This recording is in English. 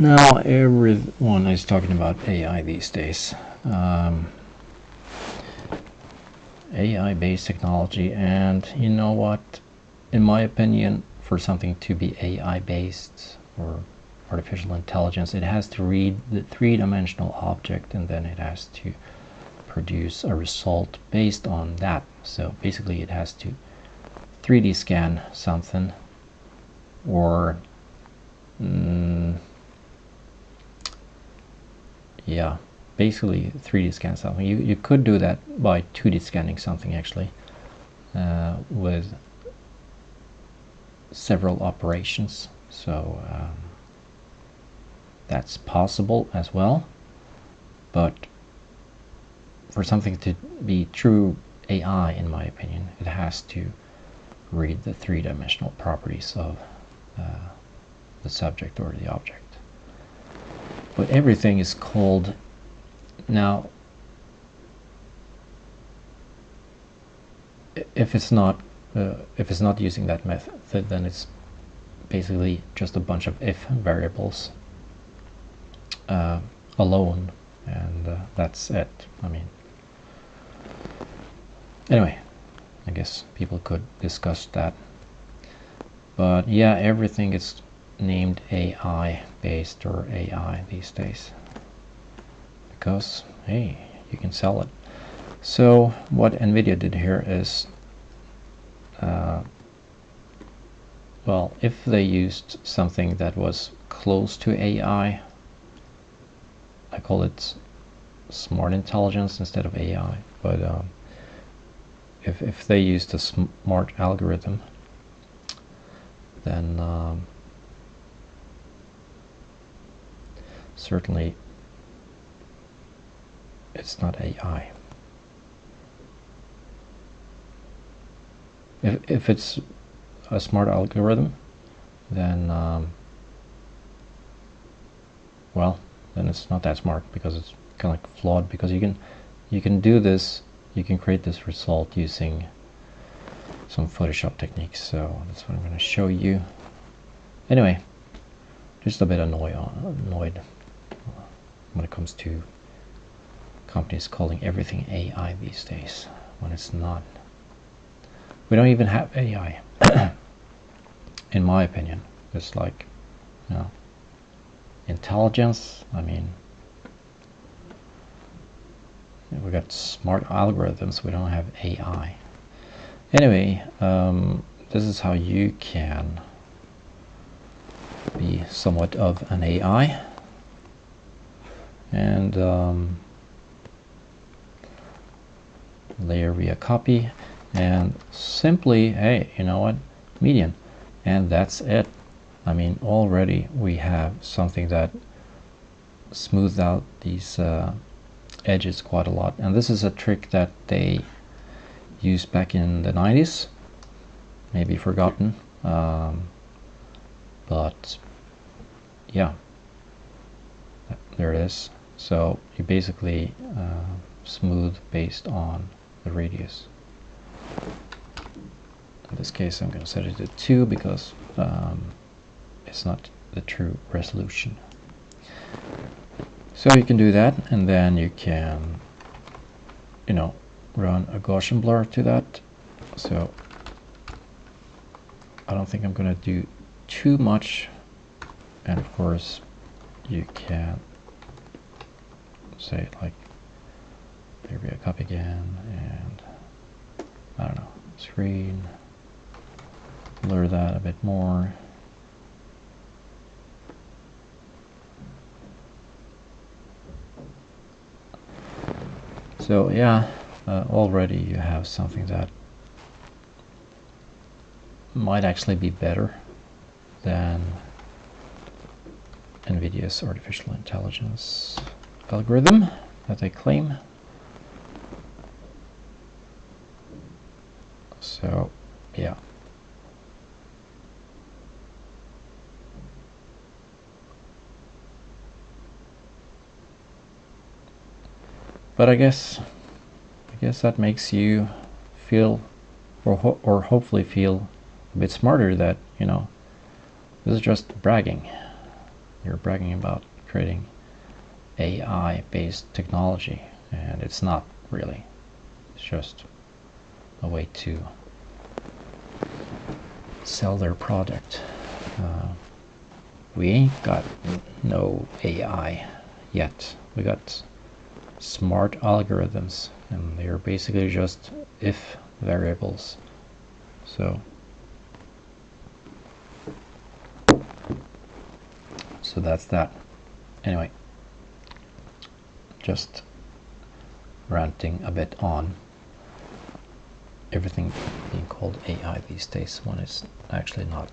Now everyone is talking about AI these days. AI-based technology, and you know what? In my opinion, for something to be AI-based or artificial intelligence, it has to read the three-dimensional object, and then it has to produce a result based on that. So basically it has to 3D scan something, or yeah, basically 3D scan something. You could do that by 2D scanning something actually, with several operations. So that's possible as well, but for something to be true AI, in my opinion, it has to read the three-dimensional properties of the subject or the object. But everything is called now. If it's not using that method, then it's basically just a bunch of if variables alone, and that's it. I mean, anyway, I guess people could discuss that, but yeah, everything is named AI based or AI these days because, hey, you can sell it. So what NVIDIA did here is, well, if they used something that was close to AI, I call it smart intelligence instead of AI, but if they used a smart algorithm, then certainly it's not AI. If it's a smart algorithm, then well, then it's not that smart, because it's kind of like flawed, because you can do this, you can create this result using some Photoshop techniques. So that's what I'm going to show you. Anyway, just a bit annoyed when it comes to companies calling everything AI these days when it's not. We don't even have AI. In my opinion, it's like, you know, intelligence. I mean, we got smart algorithms, we don't have AI. Anyway, this is how you can be somewhat of an AI. And layer via copy, and simply, hey, you know what, median, and that's it. I mean, already we have something that smoothed out these edges quite a lot, and this is a trick that they used back in the 90s, maybe forgotten, but yeah, there it is. So you basically smooth based on the radius. In this case I'm going to set it to 2 because it's not the true resolution. So you can do that, and then you can, you know, run a Gaussian blur to that. So I don't think I'm going to do too much, and of course you can say like, there we go, copy again, and I don't know, screen, blur that a bit more. So yeah, already you have something that might actually be better than NVIDIA's artificial intelligence algorithm that they claim. So yeah, but I guess that makes you feel, or hopefully feel, a bit smarter, that, you know, this is just bragging. you're bragging about creating AI-based technology, and it's not really. It's just a way to sell their product. We ain't got no AI yet. We got smart algorithms, and they're basically just if variables. So that's that. Anyway, just ranting a bit on everything being called AI these days when it's actually not.